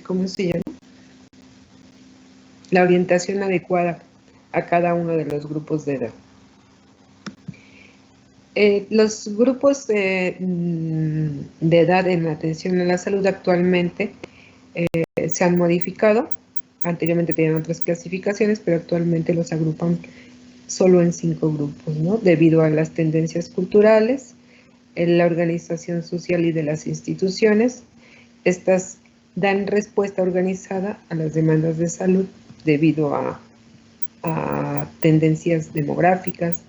¿cómo se llama? La orientación adecuada a cada uno de los grupos de edad. Los grupos de edad en atención a la salud actualmente se han modificado. Anteriormente tenían otras clasificaciones, pero actualmente los agrupan solo en 5 grupos, ¿no? Debido a las tendencias culturales, en la organización social y de las instituciones. Estas dan respuesta organizada a las demandas de salud debido a tendencias demográficas,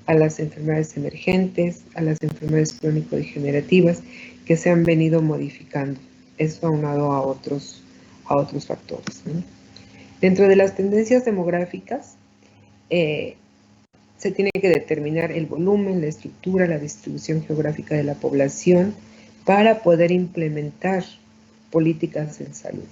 a las enfermedades emergentes, a las enfermedades crónico-degenerativas que se han venido modificando. Eso aunado a otros factores, ¿no? Dentro de las tendencias demográficas, se tiene que determinar el volumen, la estructura, la distribución geográfica de la población para poder implementar políticas en salud.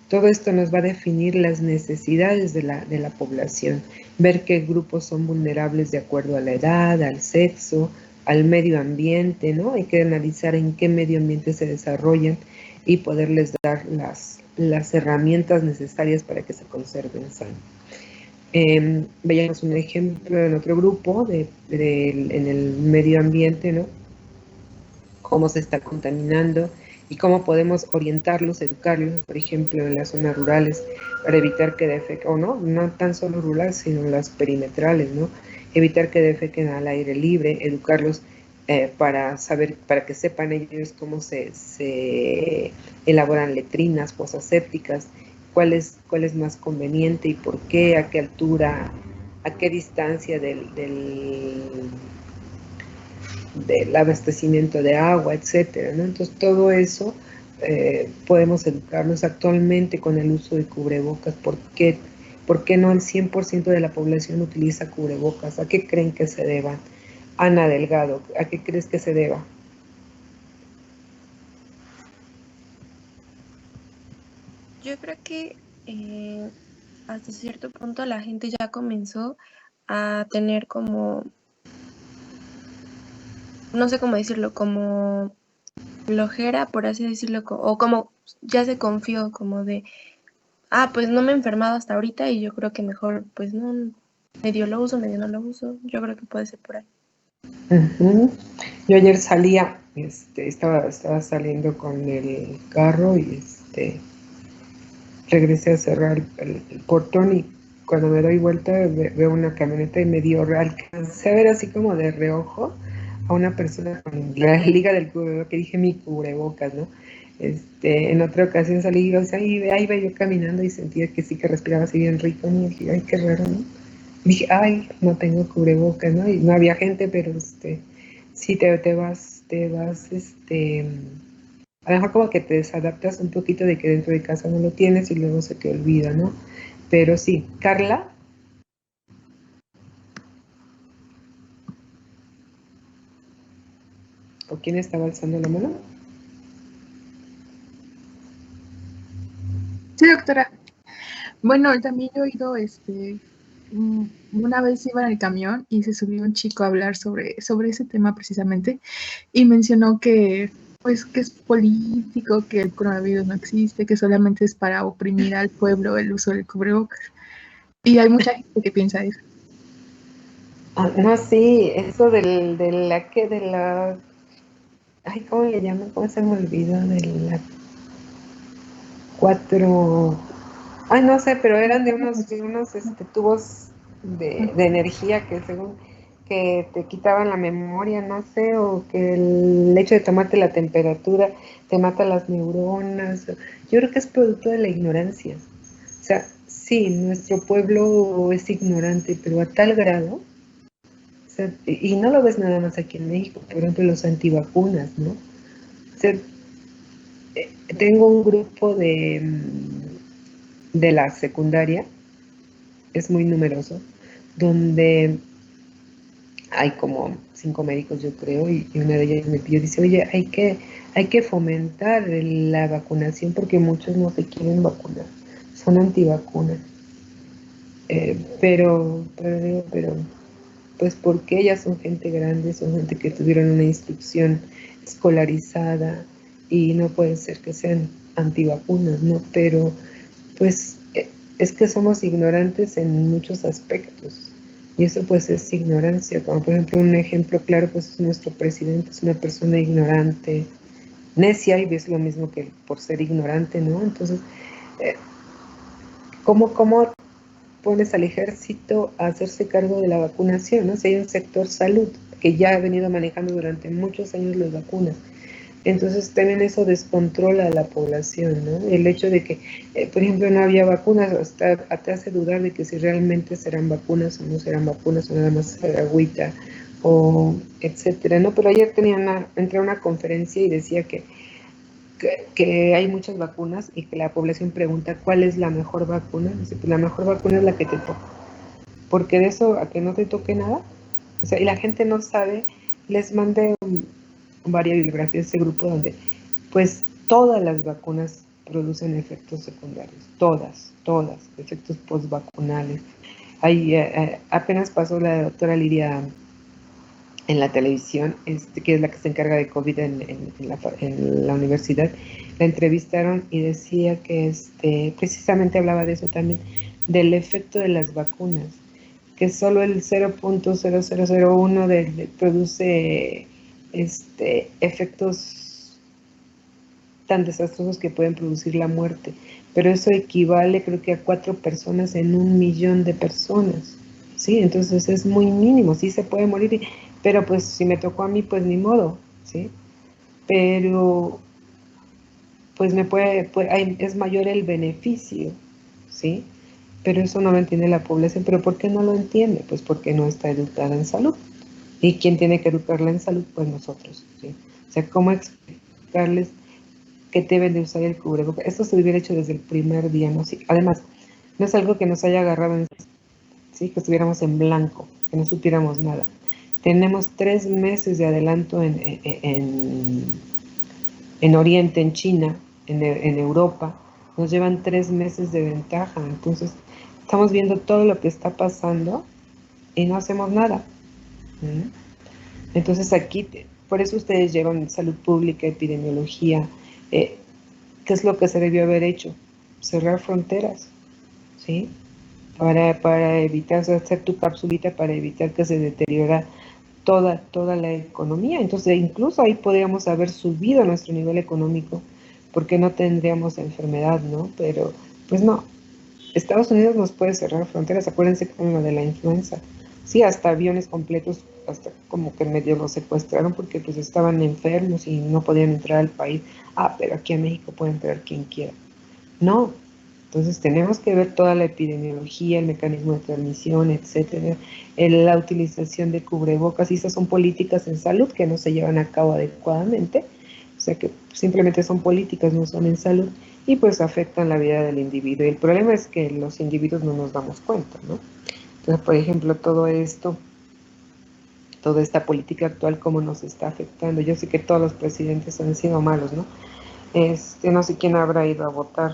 Todo esto nos va a definir las necesidades de la población, ver qué grupos son vulnerables de acuerdo a la edad, al sexo, al medio ambiente, ¿no? Hay que analizar en qué medio ambiente se desarrollan y poderles dar las herramientas necesarias para que se conserven sanos. Veíamos un ejemplo en otro grupo en el medio ambiente, ¿no? Cómo se está contaminando y cómo podemos orientarlos, educarlos, por ejemplo, en las zonas rurales, para evitar que defequen, o no tan solo rurales, sino las perimetrales, ¿no? Evitar que defequen al aire libre, educarlos para que sepan ellos cómo se elaboran letrinas, fosas sépticas, cuál es más conveniente y por qué, a qué altura, a qué distancia del abastecimiento de agua, etcétera, ¿no? Entonces, todo eso podemos educarnos actualmente con el uso de cubrebocas. ¿Por qué no el 100% de la población utiliza cubrebocas? ¿A qué creen que se deba? Ana Delgado, ¿a qué crees que se deba? Yo creo que hasta cierto punto la gente ya comenzó a tener como, no sé cómo decirlo, como flojera, por así decirlo, o como ya se confió, como de, pues no me he enfermado hasta ahorita y yo creo que mejor, pues no, medio lo uso, medio no lo uso, yo creo que puede ser por ahí. Yo ayer salía, estaba saliendo con el carro y regresé a cerrar el portón y cuando me doy vuelta veo una camioneta y alcancé a ver así como de reojo a una persona con la liga del cubrebocas, que dije mi cubrebocas, ¿no? En otra ocasión salí, o sea, ahí iba yo caminando y sentía que sí que respiraba así bien rico, ¿no? Y dije, ay, qué raro, ¿no? Y dije, ay, no tengo cubrebocas, ¿no? Y no había gente, pero sí te vas, a lo mejor como que te desadaptas un poquito de que dentro de casa no lo tienes y luego se te olvida, ¿no? Pero sí, Carla. ¿O quién estaba alzando la mano? Sí, doctora. Bueno, también yo he oído, una vez iba en el camión y se subió un chico a hablar sobre ese tema precisamente y mencionó que, pues, que es político, que el coronavirus no existe, que solamente es para oprimir al pueblo el uso del cubrebocas. Y hay mucha gente que piensa eso. No, sí, eso de la, ay, ¿cómo le llaman? ¿Cómo se me olvidó? De la 4, ay, no sé, pero eran de unos tubos de energía que según que te quitaban la memoria, no sé, o que el hecho de tomarte la temperatura te mata las neuronas. Yo creo que es producto de la ignorancia. O sea, sí, nuestro pueblo es ignorante, pero a tal grado, o sea, y no lo ves nada más aquí en México, por ejemplo, los antivacunas, ¿no? O sea, tengo un grupo de la secundaria, es muy numeroso, donde hay como 5 médicos, yo creo, y una de ellas me pidió, dice, oye, hay que fomentar la vacunación porque muchos no se quieren vacunar, son antivacunas. Pero, pues porque ellas son gente grande, son gente que tuvieron una instrucción escolarizada y no puede ser que sean antivacunas, ¿no? Pero pues es que somos ignorantes en muchos aspectos y eso pues es ignorancia, como por ejemplo un ejemplo claro pues es nuestro presidente, es una persona ignorante, necia y es lo mismo que por ser ignorante, ¿no? Entonces, ¿cómo pones al ejército a hacerse cargo de la vacunación, ¿no? Si hay un sector salud que ya ha venido manejando durante muchos años las vacunas. Entonces también eso descontrola a la población, ¿no? El hecho de que, por ejemplo, no había vacunas, hasta te hace dudar de que si realmente serán vacunas o no serán vacunas o nada más será agüita o etcétera, ¿no? Pero ayer entré a una conferencia y decía que hay muchas vacunas y que la población pregunta cuál es la mejor vacuna. Dice, pues la mejor vacuna es la que te toca, porque de eso a que no te toque nada, o sea, y la gente no sabe. Les mandé varias bibliografías de ese grupo donde pues todas las vacunas producen efectos secundarios, todas, efectos postvacunales. Ahí apenas pasó la doctora Lidia en la televisión, que es la que se encarga de COVID en la universidad, la entrevistaron y decía que precisamente hablaba de eso también, del efecto de las vacunas, que solo el 0.0001 produce efectos tan desastrosos que pueden producir la muerte, pero eso equivale creo que a 4 personas en 1 millón de personas, ¿sí? Entonces es muy mínimo, sí se puede morir, pero pues si me tocó a mí, pues ni modo, ¿sí? Pero pues es mayor el beneficio, ¿sí? Pero eso no lo entiende la población. ¿Pero por qué no lo entiende? Pues porque no está educada en salud. ¿Y quién tiene que educarla en salud? Pues nosotros, ¿sí? O sea, ¿cómo explicarles que deben de usar el cubrebocas? Esto se hubiera hecho desde el primer día, ¿no? Sí. Además, no es algo que nos haya agarrado en sí, que estuviéramos en blanco, que no supiéramos nada. Tenemos 3 meses de adelanto en Oriente, en China, en Europa. Nos llevan 3 meses de ventaja. Entonces, estamos viendo todo lo que está pasando y no hacemos nada. Entonces, aquí, por eso ustedes llevan salud pública, epidemiología. ¿Qué es lo que se debió haber hecho? Cerrar fronteras, ¿sí? Para evitar, o sea, hacer tu capsulita para evitar que se deteriora toda la economía. Entonces, incluso ahí podríamos haber subido nuestro nivel económico, porque no tendríamos enfermedad, ¿no? Pero, pues no. Estados Unidos nos puede cerrar fronteras, acuérdense como lo de la influenza. Sí, hasta aviones completos, hasta como que medio los secuestraron porque pues estaban enfermos y no podían entrar al país. Ah, pero aquí en México puede entrar quien quiera. No, entonces tenemos que ver toda la epidemiología, el mecanismo de transmisión, etcétera, la utilización de cubrebocas, y esas son políticas en salud que no se llevan a cabo adecuadamente, o sea que simplemente son políticas, no son en salud, y pues afectan la vida del individuo. Y el problema es que los individuos no nos damos cuenta, ¿no? Entonces, por ejemplo, todo esto, toda esta política actual, cómo nos está afectando. Yo sé que todos los presidentes han sido malos, ¿no? No sé quién habrá ido a votar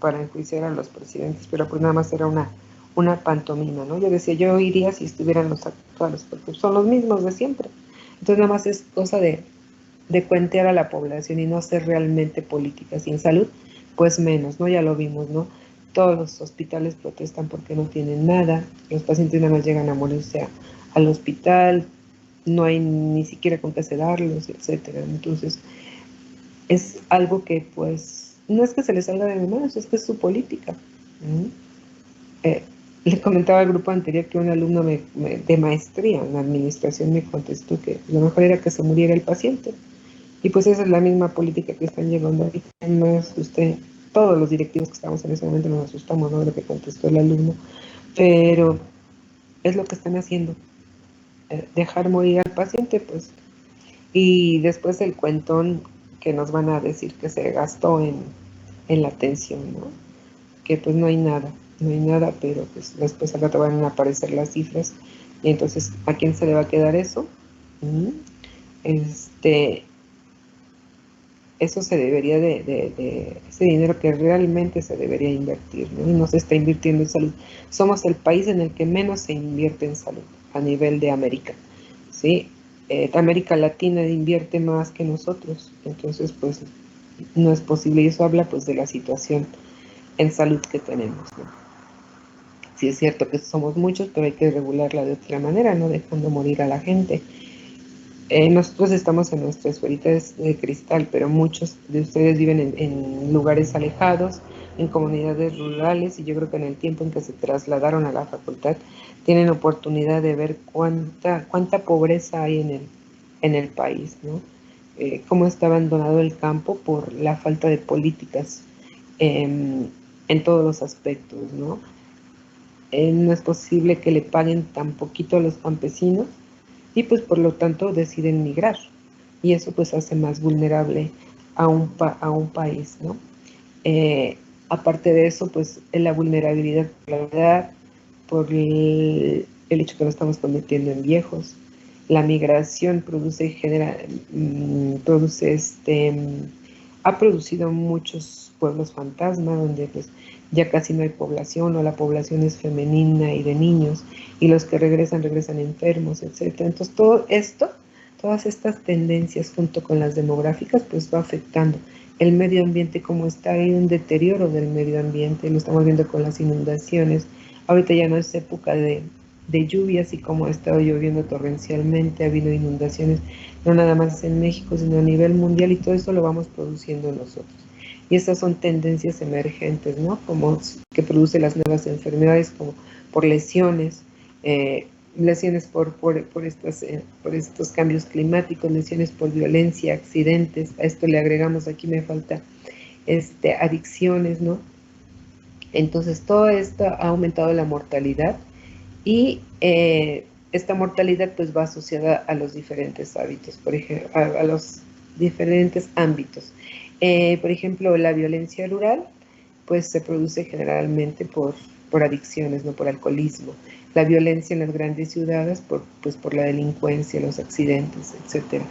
para enjuiciar a los presidentes, pero pues nada más era una pantomima, ¿no? Yo decía, yo iría si estuvieran los actuales, porque son los mismos de siempre. Entonces nada más es cosa de cuentear a la población y no hacer realmente políticas. Y en salud, pues menos, ¿no? Ya lo vimos, ¿no? Todos los hospitales protestan porque no tienen nada, los pacientes nada más llegan a morirse al hospital, no hay ni siquiera con qué sedarlos, etcétera. Entonces, es algo que pues no es que se les salga de manos, es que es su política. Le comentaba al grupo anterior que un alumno de maestría en administración me contestó que lo mejor era que se muriera el paciente, y pues esa es la misma política que están llevando ahorita. Más todos los directivos que estamos en ese momento nos asustamos, ¿no?, de lo que contestó el alumno, pero es lo que están haciendo, dejar morir al paciente, pues. Y después el cuentón que nos van a decir que se gastó en la atención, ¿no? Que pues no hay nada, pero pues después al rato van a aparecer las cifras, y entonces ¿a quién se le va a quedar eso? Eso se debería ese dinero que realmente se debería invertir, ¿no? Y no se está invirtiendo en salud. Somos el país en el que menos se invierte en salud a nivel de América, ¿sí? América Latina invierte más que nosotros, entonces pues no es posible, y eso habla pues de la situación en salud que tenemos, ¿no? Sí es cierto que somos muchos, pero hay que regularla de otra manera, no dejando morir a la gente. Nosotros estamos en nuestra esferita de cristal, pero muchos de ustedes viven en lugares alejados, en comunidades rurales, y yo creo que en el tiempo en que se trasladaron a la facultad, tienen oportunidad de ver cuánta pobreza hay en el país, ¿no? Cómo está abandonado el campo por la falta de políticas en todos los aspectos, ¿no? No es posible que le paguen tan poquito a los campesinos y pues por lo tanto deciden migrar, y eso pues hace más vulnerable a un país, ¿no? Eh, Aparte de eso, pues la vulnerabilidad por la edad, por el hecho que nos estamos convirtiendo en viejos. La migración ha producido muchos pueblos fantasma donde pues ya casi no hay población, o la población es femenina y de niños, y los que regresan enfermos, etcétera. Entonces todo esto, todas estas tendencias junto con las demográficas pues va afectando el medio ambiente. Como está, hay un deterioro del medio ambiente, lo estamos viendo con las inundaciones. Ahorita ya no es época de lluvias, y como ha estado lloviendo torrencialmente, ha habido inundaciones, no nada más en México, sino a nivel mundial, y todo esto lo vamos produciendo nosotros. Y estas son tendencias emergentes, ¿no? Como que produce las nuevas enfermedades, como por lesiones, lesiones por estos cambios climáticos, lesiones por violencia, accidentes. A esto le agregamos, aquí me falta, adicciones, ¿no? Entonces todo esto ha aumentado la mortalidad, y esta mortalidad pues va asociada a los diferentes hábitos, por ejemplo, a los diferentes ámbitos. Por ejemplo, la violencia rural pues se produce generalmente por adicciones, no por alcoholismo. La violencia en las grandes ciudades pues por la delincuencia, los accidentes, etcétera.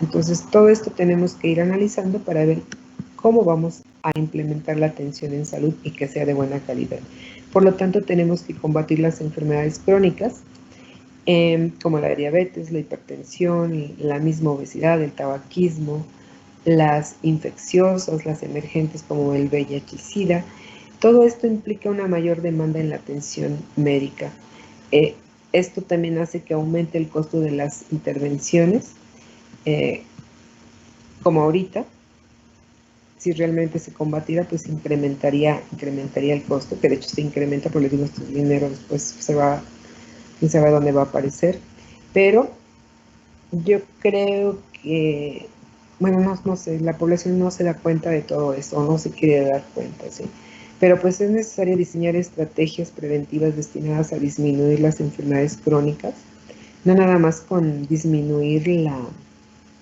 Entonces todo esto tenemos que ir analizando para ver cómo vamos a implementar la atención en salud y que sea de buena calidad. Por lo tanto, tenemos que combatir las enfermedades crónicas, como la diabetes, la hipertensión, la misma obesidad, el tabaquismo, las infecciosas, las emergentes como el VIH-Sida. Todo esto implica una mayor demanda en la atención médica. Esto también hace que aumente el costo de las intervenciones, como ahorita. Si realmente se combatiera, pues incrementaría el costo, que de hecho se incrementa, porque les digo, este dinero después se va, quién sabe dónde va a aparecer. Pero yo creo que, bueno, no sé, la población no se da cuenta de todo esto, o no se quiere dar cuenta, ¿sí? Pero pues es necesario diseñar estrategias preventivas destinadas a disminuir las enfermedades crónicas, no nada más con disminuir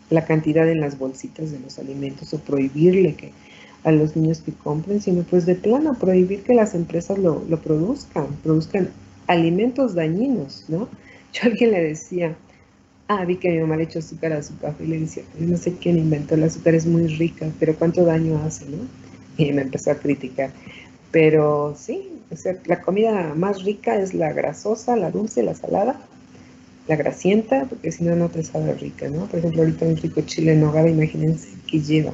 la cantidad en las bolsitas de los alimentos, o prohibirle que a los niños que compren, sino pues de plano prohibir que las empresas lo produzcan alimentos dañinos, ¿no? Yo a alguien le decía, vi que mi mamá le echó azúcar a su café, y le decía, no sé quién inventó el azúcar, es muy rica, pero ¿cuánto daño hace, no? Y me empezó a criticar. Pero sí, o sea, la comida más rica es la grasosa, la dulce, la salada, la grasienta, porque si no, no te sabe rica, ¿no? Por ejemplo, ahorita un rico chile en nogada, imagínense qué lleva.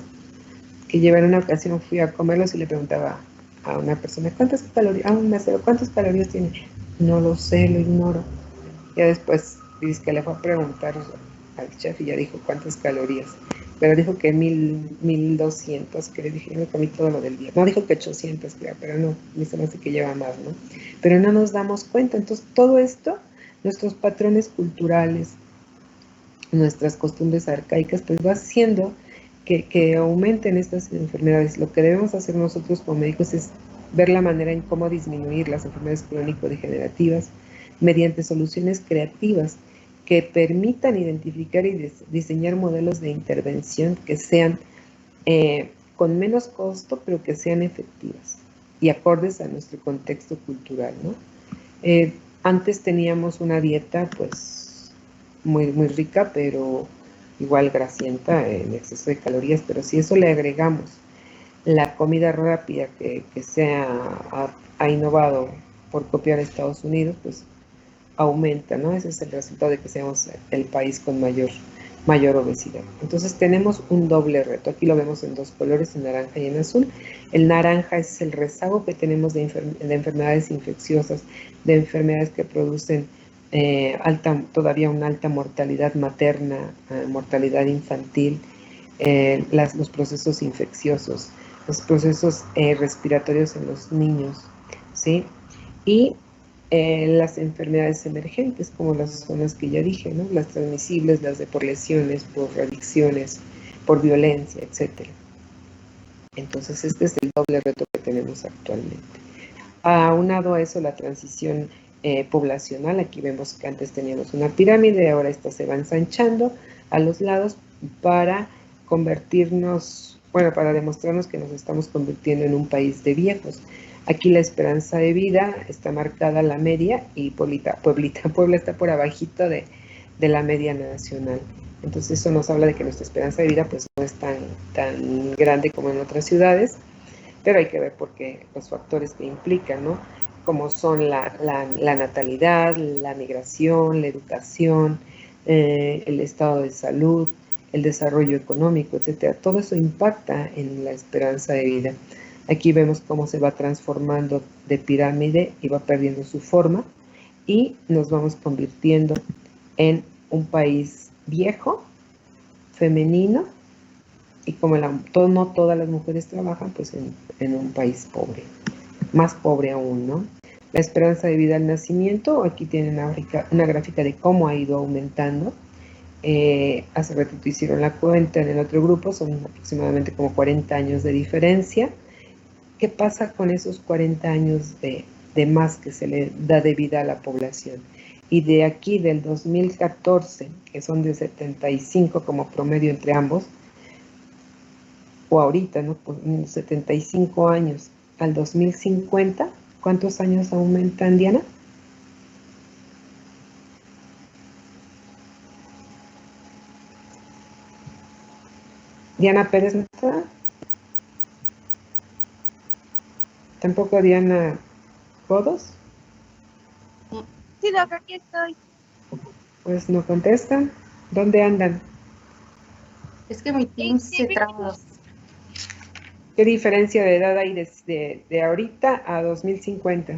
Que lleva, en una ocasión fui a comerlos y le preguntaba a una persona, ¿cuántas calorías? A un mesero, ¿cuántas calorías tiene? No lo sé, lo ignoro. Ya después dice que le fue a preguntar al chef y ya dijo cuántas calorías. Pero dijo que 1200, que le dije, yo me comí todo lo del día. No, dijo que 800, pero no, me se me hace que lleva más, ¿no? Pero no nos damos cuenta. Entonces, todo esto, nuestros patrones culturales, nuestras costumbres arcaicas, pues va haciendo que aumenten estas enfermedades. Lo que debemos hacer nosotros como médicos es ver la manera en cómo disminuir las enfermedades crónico-degenerativas mediante soluciones creativas que permitan identificar y diseñar modelos de intervención que sean con menos costo, pero que sean efectivas y acordes a nuestro contexto cultural, ¿no? Antes teníamos una dieta pues muy, muy rica, pero igual grasienta en exceso de calorías, pero si eso le agregamos la comida rápida que se ha innovado por copiar a Estados Unidos, pues aumenta, ¿no? Ese es el resultado de que seamos el país con mayor obesidad. Entonces tenemos un doble reto. Aquí lo vemos en dos colores, en naranja y en azul. El naranja es el rezago que tenemos de enfermedades infecciosas, de enfermedades que producen todavía una alta mortalidad materna, mortalidad infantil, los procesos infecciosos, los procesos respiratorios en los niños, ¿sí? Y las enfermedades emergentes, como las zonas que ya dije, ¿no? Las transmisibles, las de por lesiones, por adicciones, por violencia, etc. Entonces, este es el doble reto que tenemos actualmente. Aunado a eso, la transición poblacional, aquí vemos que antes teníamos una pirámide, ahora esta se va ensanchando a los lados para convertirnos, bueno, para demostrarnos que nos estamos convirtiendo en un país de viejos. Aquí la esperanza de vida está marcada la media y Puebla está por abajito de la media nacional. Entonces eso nos habla de que nuestra esperanza de vida pues no es tan grande como en otras ciudades, pero hay que ver por qué los factores que implican, ¿no? Como son la natalidad, la migración, la educación, el estado de salud, el desarrollo económico, etcétera. Todo eso impacta en la esperanza de vida. Aquí vemos cómo se va transformando de pirámide y va perdiendo su forma y nos vamos convirtiendo en un país viejo, femenino, y como no todas las mujeres trabajan, pues en un país pobre, más pobre aún, ¿no? La esperanza de vida al nacimiento, aquí tienen una gráfica de cómo ha ido aumentando. Hace ratito hicieron la cuenta en el otro grupo, son aproximadamente como 40 años de diferencia. ¿Qué pasa con esos 40 años de más que se le da de vida a la población? Y de aquí, del 2014, que son de 75 como promedio entre ambos, o ahorita, ¿no? Por 75 años al 2050, ¿cuántos años aumentan, Diana? Diana Pérez no está. Tampoco Diana Godos. Sí, Doc, aquí estoy. Pues no contestan. ¿Dónde andan? Es que mi team se traba. ¿Qué diferencia de edad hay de ahorita a 2050?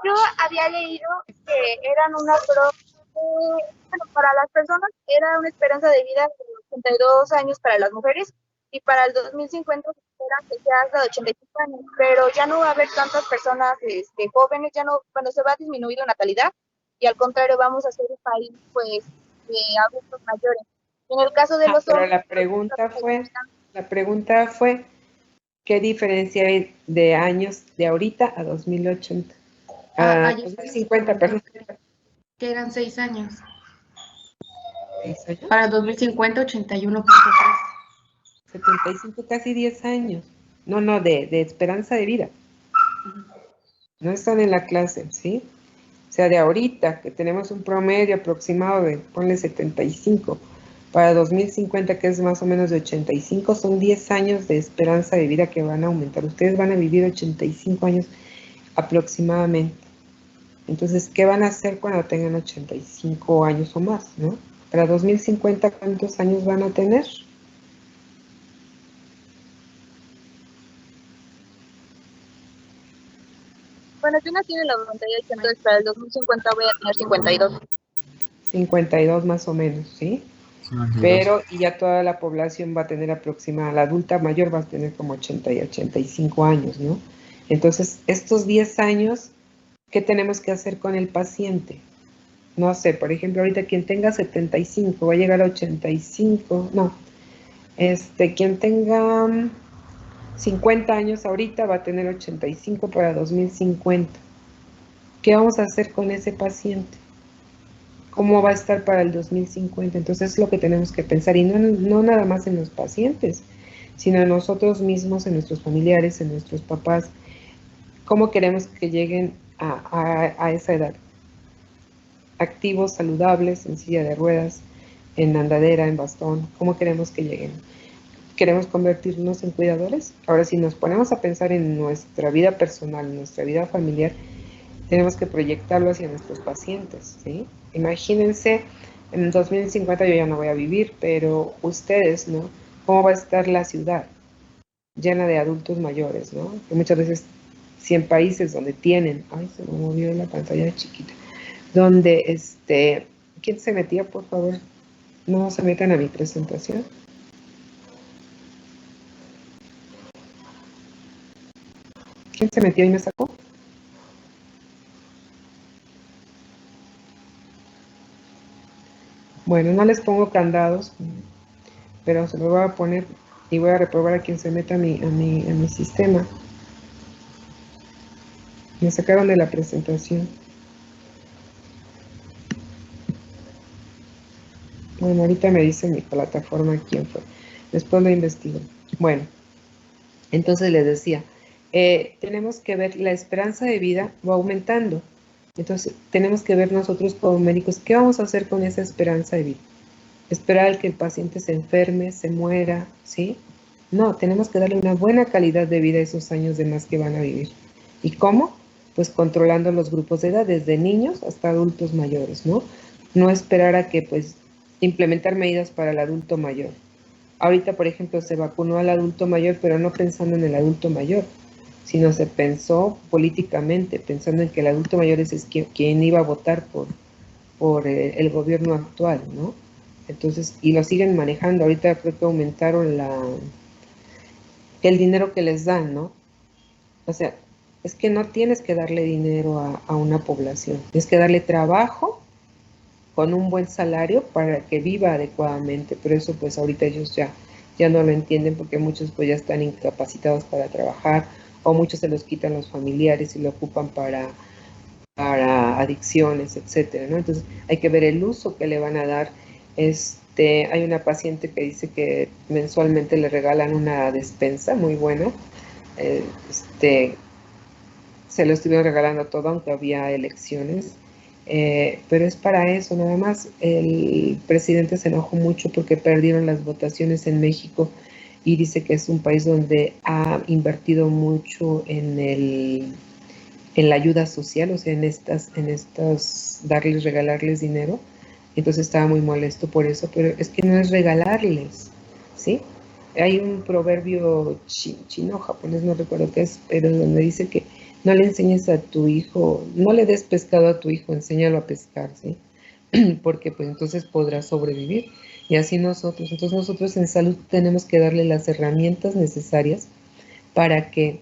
Yo había leído que eran bueno, para las personas era una esperanza de vida de 82 años para las mujeres y para el 2050 se espera que sea hasta de 85 años, pero ya no va a haber tantas personas jóvenes, ya no, bueno, se va a disminuir la natalidad y al contrario vamos a ser un país pues de adultos mayores. En el caso de los hombres... Pero la pregunta fue, ¿qué diferencia hay de años de ahorita a 2080? A 2050, perdón. Que eran 6 años. ¿6 años? Para 2050, 81.3. 75, casi 10 años. No, de esperanza de vida. No están en la clase, ¿sí? O sea, de ahorita, que tenemos un promedio aproximado de, ponle 75, para 2050, que es más o menos de 85, son 10 años de esperanza de vida que van a aumentar. Ustedes van a vivir 85 años aproximadamente. Entonces, ¿qué van a hacer cuando tengan 85 años o más, no? Para 2050, ¿cuántos años van a tener? Bueno, yo nací en el 98, entonces para el 2050 voy a tener 52. 52 más o menos, ¿sí? Pero, y ya toda la población va a tener la adulta mayor va a tener como 80 y 85 años, ¿no? Entonces, estos 10 años, ¿qué tenemos que hacer con el paciente? No sé, por ejemplo, ahorita quien tenga 75 va a llegar a 85, no. Quien tenga 50 años ahorita va a tener 85 para 2050. ¿Qué vamos a hacer con ese paciente? ¿Cómo va a estar para el 2050? Entonces es lo que tenemos que pensar, y no nada más en los pacientes, sino en nosotros mismos, en nuestros familiares, en nuestros papás. ¿Cómo queremos que lleguen a esa edad? Activos, saludables, en silla de ruedas, en andadera, en bastón. ¿Cómo queremos que lleguen? ¿Queremos convertirnos en cuidadores? Ahora, si nos ponemos a pensar en nuestra vida personal, en nuestra vida familiar, tenemos que proyectarlo hacia nuestros pacientes, ¿sí? Imagínense, en 2050 yo ya no voy a vivir, pero ustedes, ¿no? ¿Cómo va a estar la ciudad llena de adultos mayores, ¿no? Que muchas veces, si en países donde tienen, ay, se me movió la pantalla chiquita, donde, ¿quién se metía, por favor? No se metan a mi presentación. ¿Quién se metió y me sacó? Bueno, no les pongo candados, pero se lo voy a poner y voy a reprobar a quien se meta a mi sistema. Me sacaron de la presentación. Bueno, ahorita me dice mi plataforma quién fue. Después lo investigo. Bueno, entonces les decía, tenemos que ver, la esperanza de vida va aumentando. Entonces, tenemos que ver nosotros como médicos, ¿qué vamos a hacer con esa esperanza de vida? ¿Esperar al que el paciente se enferme, se muera, sí? No, tenemos que darle una buena calidad de vida a esos años de más que van a vivir. ¿Y cómo? Pues controlando los grupos de edad, desde niños hasta adultos mayores, ¿no? No esperar a que, pues, implementar medidas para el adulto mayor. Ahorita, por ejemplo, se vacunó al adulto mayor, pero no pensando en el adulto mayor, sino se pensó políticamente, pensando en que el adulto mayor es quien iba a votar por el gobierno actual, ¿no? Entonces, y lo siguen manejando. Ahorita creo que aumentaron el dinero que les dan, ¿no? O sea, es que no tienes que darle dinero a una población, tienes que darle trabajo con un buen salario para que viva adecuadamente, pero eso pues ahorita ellos ya no lo entienden porque muchos pues ya están incapacitados para trabajar o muchos se los quitan los familiares y lo ocupan para adicciones, etcétera, ¿no? Entonces hay que ver el uso que le van a dar. Hay una paciente que dice que mensualmente le regalan una despensa muy buena. eh, este, Se lo estuvieron regalando todo, aunque había elecciones. Pero es para eso, nada más. El presidente se enojó mucho porque perdieron las votaciones en México y dice que es un país donde ha invertido mucho en la ayuda social, o sea, en estas regalarles dinero. Entonces estaba muy molesto por eso, pero es que no es regalarles, ¿sí? Hay un proverbio chino, japonés, no recuerdo qué es, pero donde dice que no le enseñes a tu hijo, no le des pescado a tu hijo, enséñalo a pescar, ¿sí? Porque pues entonces podrá sobrevivir. Y así nosotros, entonces nosotros en salud tenemos que darle las herramientas necesarias para que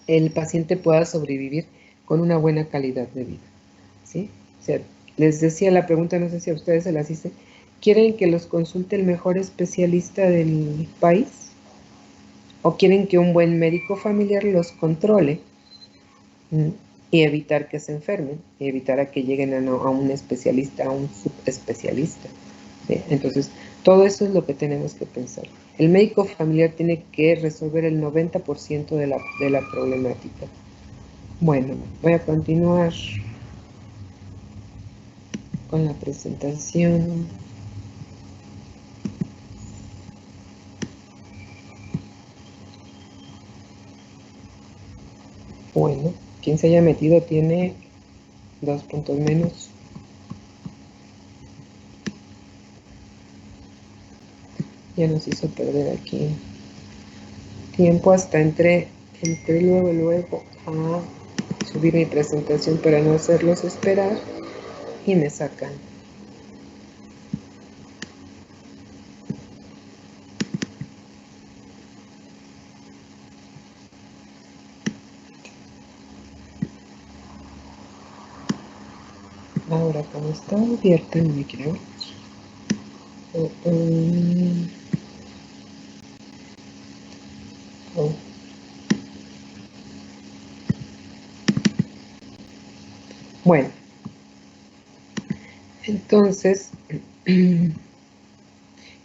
el paciente pueda sobrevivir con una buena calidad de vida, ¿sí? O sea, les decía la pregunta, no sé si a ustedes se las hice, ¿quieren que los consulte el mejor especialista del país? ¿O quieren que un buen médico familiar los controle y evitar que se enfermen? Y evitar a que lleguen a un especialista, a un subespecialista, ¿sí? Entonces, todo eso es lo que tenemos que pensar. El médico familiar tiene que resolver el 90% de la problemática. Bueno, voy a continuar con la presentación. Bueno, quien se haya metido tiene 2 puntos menos. Ya nos hizo perder aquí tiempo, hasta entré luego a subir mi presentación para no hacerlos esperar y me sacan. Ahora, como está abierta, no me quiero. Oh. Bueno, entonces,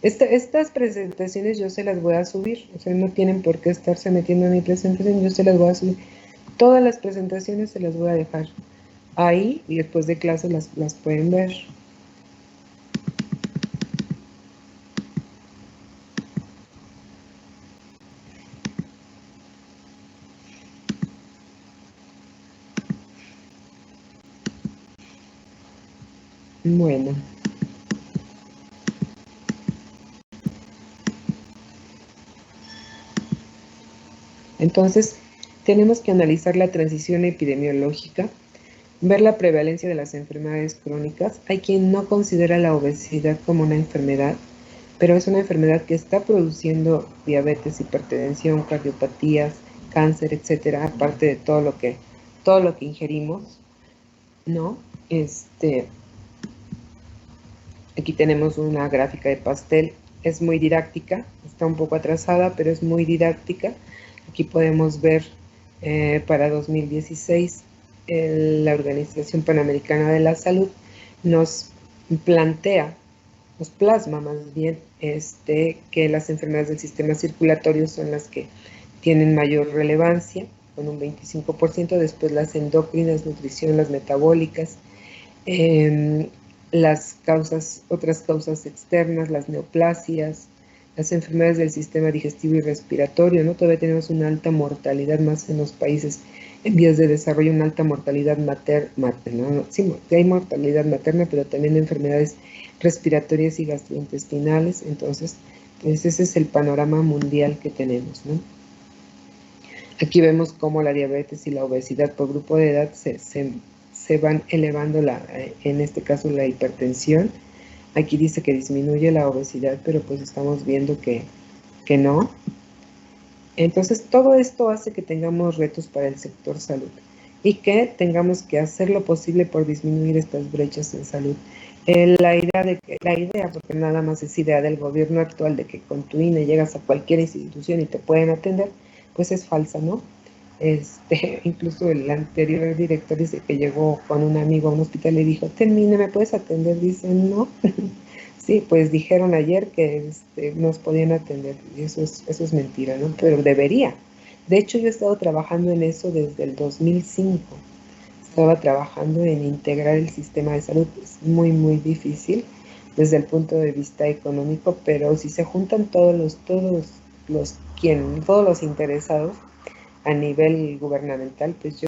estas presentaciones yo se las voy a subir, o sea, no tienen por qué estarse metiendo en mi presentación, yo se las voy a subir. Todas las presentaciones se las voy a dejar ahí y después de clase las pueden ver. Bueno. Entonces, tenemos que analizar la transición epidemiológica, ver la prevalencia de las enfermedades crónicas. Hay quien no considera la obesidad como una enfermedad, pero es una enfermedad que está produciendo diabetes, hipertensión, cardiopatías, cáncer, etcétera, aparte de todo lo que ingerimos, ¿no? Aquí tenemos una gráfica de pastel, es muy didáctica, está un poco atrasada, pero es muy didáctica. Aquí podemos ver para 2016 la Organización Panamericana de la Salud nos plantea, nos plasma más bien, que las enfermedades del sistema circulatorio son las que tienen mayor relevancia, con un 25%, después las endocrinas, nutrición, las metabólicas, otras causas externas, las neoplasias, las enfermedades del sistema digestivo y respiratorio, ¿no? Todavía tenemos una alta mortalidad más en los países en vías de desarrollo, una alta mortalidad materna, ¿no? Sí, hay mortalidad materna, pero también enfermedades respiratorias y gastrointestinales. Entonces, pues ese es el panorama mundial que tenemos, ¿no? Aquí vemos cómo la diabetes y la obesidad por grupo de edad se van elevando, en este caso la hipertensión. Aquí dice que disminuye la obesidad, pero pues estamos viendo que no. Entonces todo esto hace que tengamos retos para el sector salud y que tengamos que hacer lo posible por disminuir estas brechas en salud. La idea, porque nada más es idea del gobierno actual, de que con tu INE llegas a cualquier institución y te pueden atender, pues es falsa, ¿no? Incluso el anterior director dice que llegó con un amigo a un hospital y dijo, termine, ¿me puedes atender? Dicen, no. Sí, pues dijeron ayer que nos podían atender, y eso es mentira, ¿no? Pero debería. De hecho, yo he estado trabajando en eso desde el 2005. Estaba trabajando en integrar el sistema de salud. Es muy, muy difícil desde el punto de vista económico, pero si se juntan todos los interesados a nivel gubernamental, pues yo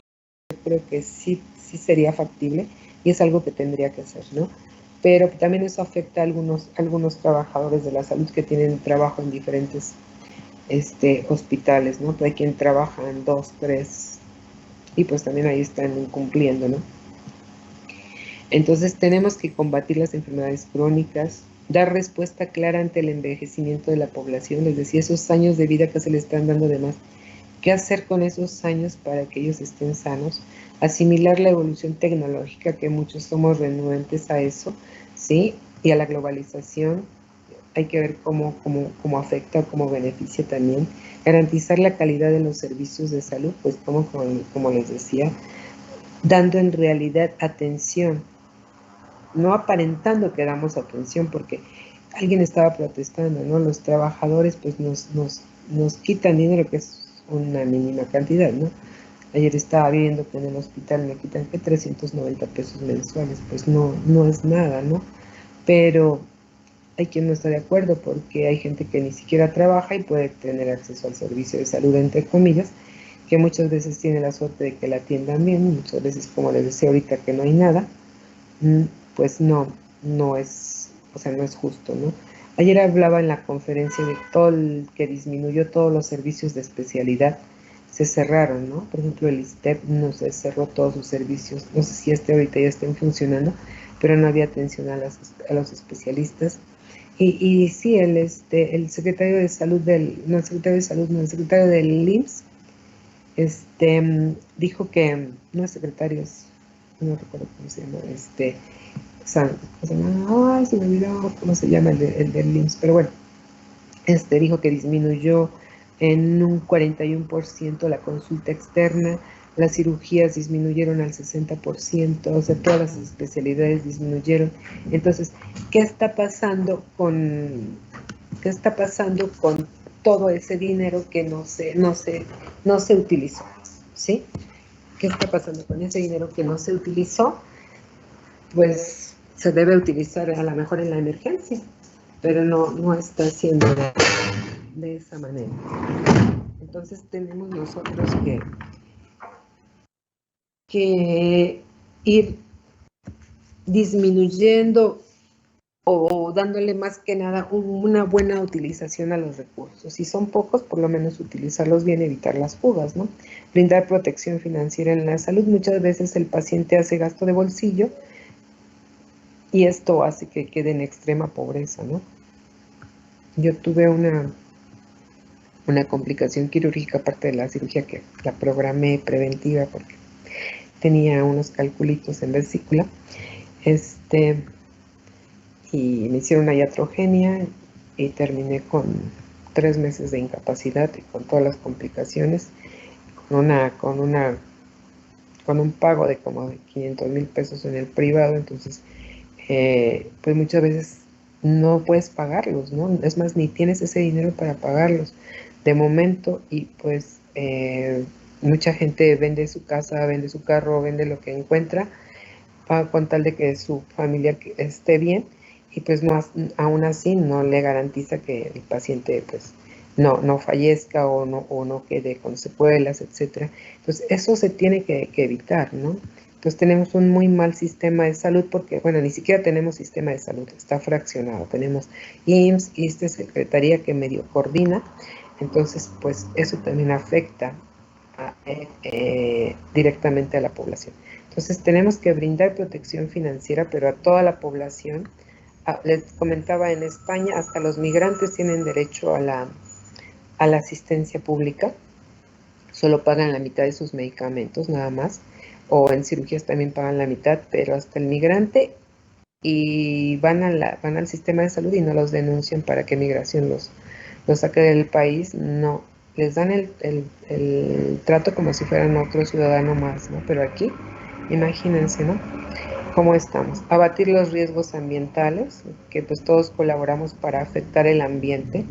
creo que sí sería factible y es algo que tendría que hacer, ¿no? Pero también eso afecta a algunos trabajadores de la salud que tienen trabajo en diferentes hospitales, ¿no? Hay quien trabaja en 2, 3 y pues también ahí están incumpliendo, ¿no? Entonces tenemos que combatir las enfermedades crónicas, dar respuesta clara ante el envejecimiento de la población, les decía, esos años de vida que se le están dando de más. ¿Qué hacer con esos años para que ellos estén sanos? Asimilar la evolución tecnológica, que muchos somos renuentes a eso, ¿sí? Y a la globalización. Hay que ver cómo afecta, cómo beneficia también. Garantizar la calidad de los servicios de salud, pues como les decía, dando en realidad atención, no aparentando que damos atención, porque alguien estaba protestando, ¿no? Los trabajadores pues nos quitan dinero, que es una mínima cantidad, ¿no? Ayer estaba viendo que en el hospital me quitan que 390 pesos mensuales, pues no es nada, ¿no? Pero hay quien no está de acuerdo porque hay gente que ni siquiera trabaja y puede tener acceso al servicio de salud, entre comillas, que muchas veces tiene la suerte de que la atiendan bien, muchas veces, como les decía ahorita, que no hay nada, pues no es, o sea, no es justo, ¿no? Ayer hablaba en la conferencia de todo el que disminuyó todos los servicios de especialidad, se cerraron, ¿no? Por ejemplo, el ISSSTE no se cerró todos sus servicios, no sé si ahorita ya estén funcionando, pero no había atención a los especialistas. Y sí, el secretario de salud el secretario del IMSS, dijo que, no es secretario, no recuerdo cómo se llama, ay, se me olvidó cómo se llama el del IMSS, pero bueno, dijo que disminuyó en un 41% la consulta externa, las cirugías disminuyeron al 60%, o sea, todas las especialidades disminuyeron. Entonces, ¿qué está pasando con todo ese dinero que no se utilizó? ¿Sí? ¿Qué está pasando con ese dinero que no se utilizó? Pues se debe utilizar a lo mejor en la emergencia, pero no está haciendo de esa manera. Entonces tenemos nosotros que ir disminuyendo o dándole más que nada una buena utilización a los recursos. Si son pocos, por lo menos utilizarlos bien, evitar las fugas, ¿no? Brindar protección financiera en la salud. Muchas veces el paciente hace gasto de bolsillo y esto hace que quede en extrema pobreza, ¿no? Yo tuve una complicación quirúrgica, aparte de la cirugía que la programé preventiva porque tenía unos calculitos en vesícula, y me hicieron una iatrogenia y terminé con 3 meses de incapacidad y con todas las complicaciones, con un pago de como de 500,000 pesos en el privado. Entonces, pues muchas veces no puedes pagarlos, ¿no? Es más, ni tienes ese dinero para pagarlos de momento, y pues mucha gente vende su casa, vende su carro, vende lo que encuentra con tal de que su familiar esté bien, y pues no, aún así no le garantiza que el paciente pues no fallezca o no quede con secuelas, etcétera. Entonces eso se tiene que evitar, ¿no? Entonces tenemos un muy mal sistema de salud porque, bueno, ni siquiera tenemos sistema de salud, está fraccionado. Tenemos IMSS, ISSSTE, Secretaría que medio coordina. Entonces, pues eso también afecta directamente a la población. Entonces tenemos que brindar protección financiera, pero a toda la población. Les comentaba, en España hasta los migrantes tienen derecho a la asistencia pública, solo pagan la mitad de sus medicamentos nada más, o en cirugías también pagan la mitad, pero hasta el migrante, y van al sistema de salud y no los denuncian para que migración los saque del país. No, les dan el trato como si fueran otro ciudadano más, ¿no? Pero aquí, imagínense, ¿no? ¿Cómo estamos? Abatir los riesgos ambientales, que pues todos colaboramos para afectar el ambiente.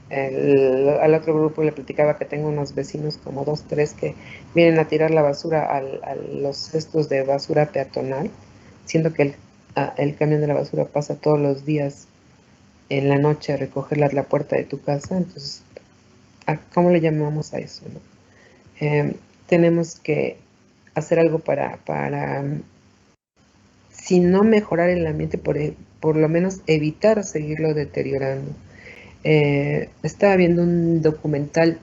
Al otro grupo le platicaba que tengo unos vecinos, como 2, 3, que vienen a tirar la basura a los cestos de basura peatonal, siendo que el camión de la basura pasa todos los días en la noche a recogerla a la puerta de tu casa. Entonces, ¿cómo le llamamos a eso, no? Tenemos que hacer algo para si no mejorar el ambiente, por lo menos evitar seguirlo deteriorando. Estaba viendo un documental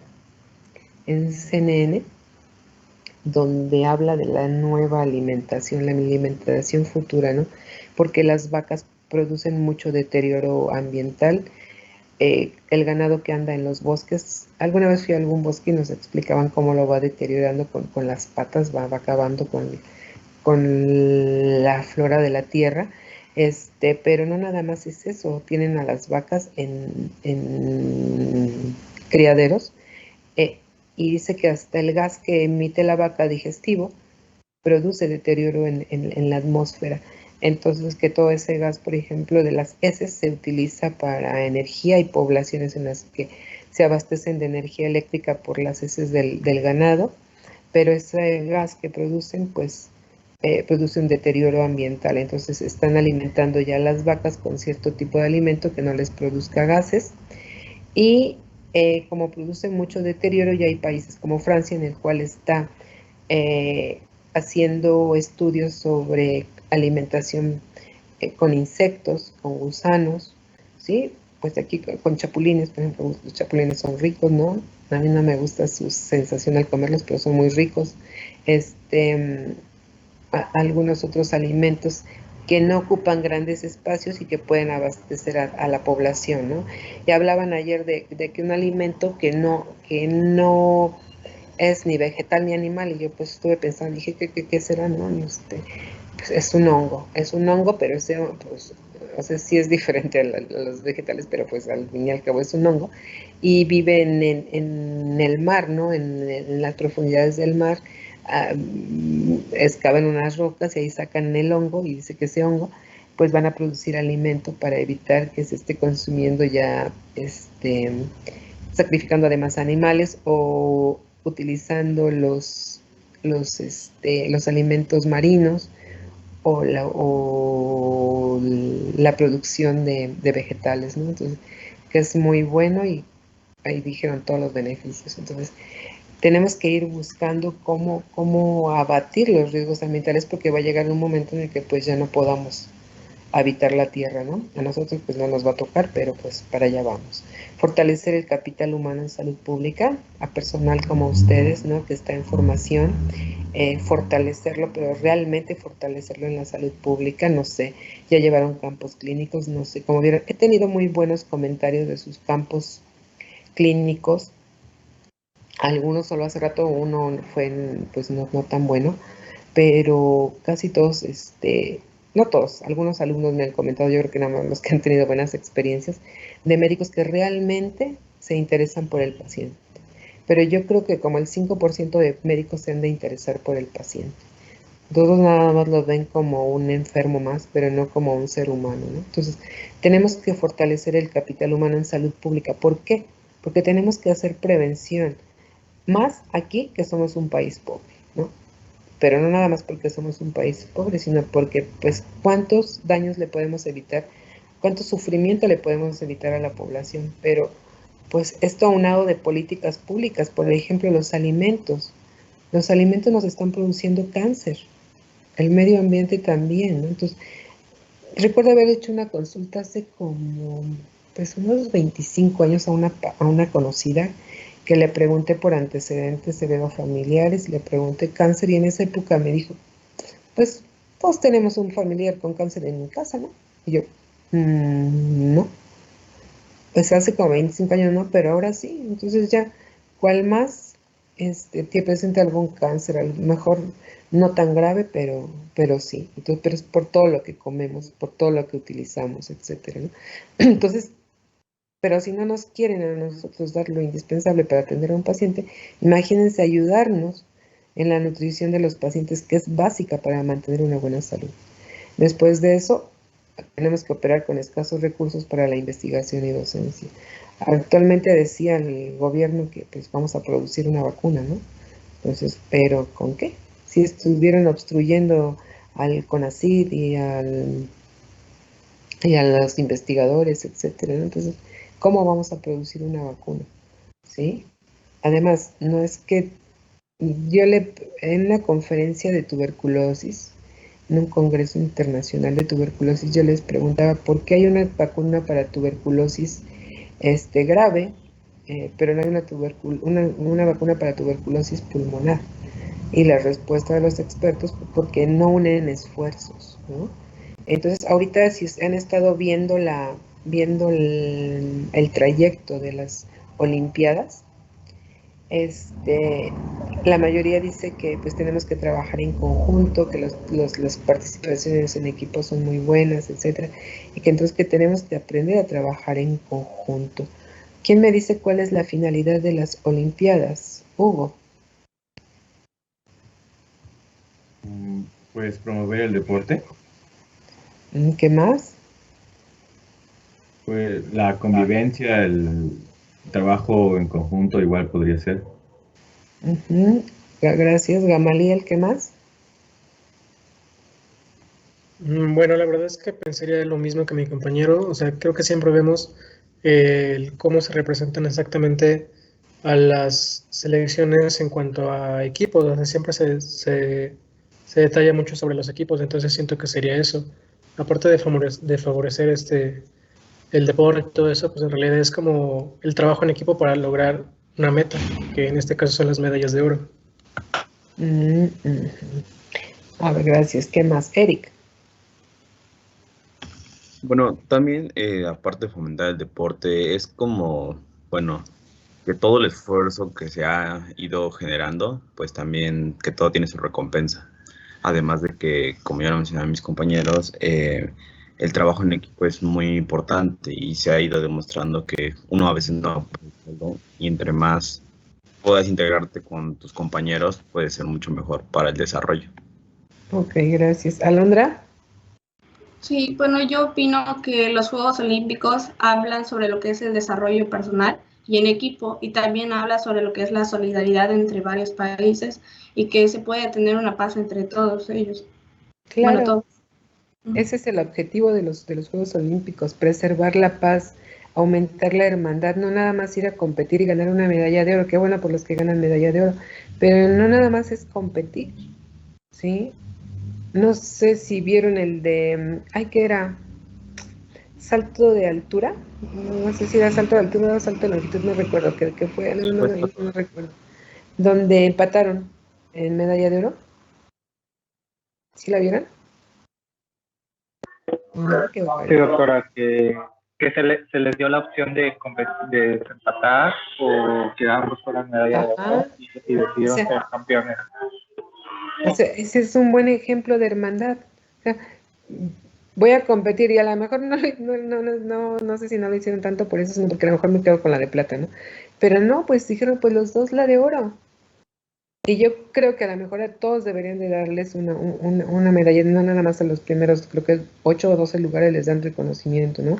en CNN donde habla de la nueva alimentación, la alimentación futura, ¿no? Porque las vacas producen mucho deterioro ambiental. El ganado que anda en los bosques, alguna vez fui a algún bosque y nos explicaban cómo lo va deteriorando con las patas, va acabando con la flora de la tierra. Pero no nada más es eso, tienen a las vacas en criaderos, y dice que hasta el gas que emite la vaca digestivo produce deterioro en la atmósfera. Entonces, que todo ese gas, por ejemplo, de las heces se utiliza para energía. Hay poblaciones en las que se abastecen de energía eléctrica por las heces del ganado, pero ese gas que producen, pues, produce un deterioro ambiental. Entonces están alimentando ya las vacas con cierto tipo de alimento que no les produzca gases, y como produce mucho deterioro, ya hay países como Francia en el cual está haciendo estudios sobre alimentación con insectos, con gusanos, ¿sí? Pues aquí con chapulines, por ejemplo, los chapulines son ricos, ¿no? A mí no me gusta su sensación al comerlos, pero son muy ricos. Algunos otros alimentos que no ocupan grandes espacios y que pueden abastecer a la población, ¿no? Y hablaban ayer de que un alimento que no es ni vegetal ni animal, y yo pues estuve pensando, dije, ¿qué será, no? Pues es un hongo, pero ese, pues, o sea, sí es diferente a los vegetales, pero pues al fin y al cabo es un hongo, y vive en el mar, ¿no? En las profundidades del mar. Excavan unas rocas y ahí sacan el hongo, y dice que ese hongo pues van a producir alimento para evitar que se esté consumiendo ya, sacrificando además animales o utilizando los alimentos marinos, o la producción de vegetales, ¿no? Entonces, que es muy bueno, y ahí dijeron todos los beneficios. Entonces, tenemos que ir buscando cómo abatir los riesgos ambientales, porque va a llegar un momento en el que pues ya no podamos habitar la tierra, ¿no? A nosotros pues no nos va a tocar, pero pues para allá vamos. Fortalecer el capital humano en salud pública, a personal como ustedes, ¿no? Que está en formación, fortalecerlo, pero realmente fortalecerlo en la salud pública, no sé, ya llevaron campos clínicos, no sé, como vieron, he tenido muy buenos comentarios de sus campos clínicos, algunos solo hace rato, uno fue pues no tan bueno, pero casi todos, no todos, algunos alumnos me han comentado, yo creo que nada más los que han tenido buenas experiencias, de médicos que realmente se interesan por el paciente. Pero yo creo que como el 5% de médicos se han de interesar por el paciente. Todos nada más lo ven como un enfermo más, pero no como un ser humano, ¿no? Entonces, tenemos que fortalecer el capital humano en salud pública. ¿Por qué? Porque tenemos que hacer prevención, más aquí que somos un país pobre, ¿no? Pero no nada más porque somos un país pobre, sino porque, pues, cuántos daños le podemos evitar, cuánto sufrimiento le podemos evitar a la población. Pero, pues, esto aunado de políticas públicas, por ejemplo, los alimentos. Los alimentos nos están produciendo cáncer, el medio ambiente también, ¿no? Entonces, recuerdo haber hecho una consulta hace como, pues, unos 25 años a una conocida, que le pregunté por antecedentes familiares, le pregunté cáncer y en esa época me dijo, pues todos tenemos un familiar con cáncer en mi casa, ¿no? Y yo, no, pues hace como 25 años no, pero ahora sí, entonces ya, ¿cuál más que presente algún cáncer? A lo mejor no tan grave, pero sí, entonces, pero es por todo lo que comemos, por todo lo que utilizamos, etcétera, ¿no? Entonces, pero si no nos quieren a nosotros dar lo indispensable para atender a un paciente, imagínense ayudarnos en la nutrición de los pacientes, que es básica para mantener una buena salud. Después de eso, tenemos que operar con escasos recursos para la investigación y docencia. Actualmente decía el gobierno que pues vamos a producir una vacuna, ¿no? Entonces, ¿pero con qué? Si estuvieran obstruyendo al CONACYT y a los investigadores, etcétera, ¿no? Entonces, ¿cómo vamos a producir una vacuna? ¿Sí? Además, no es que en una conferencia de tuberculosis, en un congreso internacional de tuberculosis, yo les preguntaba por qué hay una vacuna para tuberculosis grave, pero no hay una vacuna para tuberculosis pulmonar. Y la respuesta de los expertos, porque no unen esfuerzos, ¿no? Entonces, ahorita si han estado viendo el trayecto de las Olimpiadas, la mayoría dice que pues tenemos que trabajar en conjunto, que las participaciones en equipo son muy buenas, etcétera, y que entonces que tenemos que aprender a trabajar en conjunto. ¿Quién me dice cuál es la finalidad de las Olimpiadas? Hugo. Pues promover el deporte, ¿Qué más? pues la convivencia, el trabajo en conjunto igual podría ser. Gracias, Gamaliel. ¿Qué más? Bueno, la verdad es que pensaría lo mismo que mi compañero. O sea, creo que siempre vemos cómo se representan exactamente a las selecciones en cuanto a equipos. O sea, siempre se detalla mucho sobre los equipos, entonces siento que sería eso. Aparte de favorecer el deporte y todo eso, pues en realidad es como el trabajo en equipo para lograr una meta, que en este caso son las medallas de oro. A ver, gracias. ¿Qué más? Eric. Bueno, también aparte de fomentar el deporte, es como, bueno, que todo el esfuerzo que se ha ido generando, pues también que todo tiene su recompensa. Además de que, como ya lo mencionaron mis compañeros, el trabajo en equipo es muy importante y se ha ido demostrando que uno a veces no puede solo, y entre más puedas integrarte con tus compañeros, puede ser mucho mejor para el desarrollo. Ok, gracias. Alondra. Sí, bueno, yo opino que los Juegos Olímpicos hablan sobre lo que es el desarrollo personal y en equipo, y también habla sobre lo que es la solidaridad entre varios países y que se puede tener una paz entre todos ellos. Bueno, Claro, todos. ese es el objetivo de los Juegos Olímpicos, preservar la paz aumentar la hermandad, no nada más ir a competir y ganar una medalla de oro, qué bueno por los que ganan medalla de oro, pero no nada más es competir, ¿sí? No sé si vieron el de, ay, ¿qué era? Salto de altura, no sé si era salto de altura o salto de longitud, no recuerdo qué fue, no recuerdo, donde empataron en medalla de oro. ¿Sí la vieron? No, qué Sí, bueno. doctora, que se les dio la opción de empatar o que ambos fueran medalla de Ajá. oro y decidieron ser campeones. O sea, ese es un buen ejemplo de hermandad. O sea, voy a competir y a lo mejor no sé si no lo hicieron tanto por eso, sino porque a lo mejor me quedo con la de plata, ¿no? Pero no, pues dijeron, pues los dos la de oro. Y yo creo que a lo mejor a todos deberían de darles una medalla, no nada más a los primeros, creo que 8 o 12 lugares les dan reconocimiento, ¿no?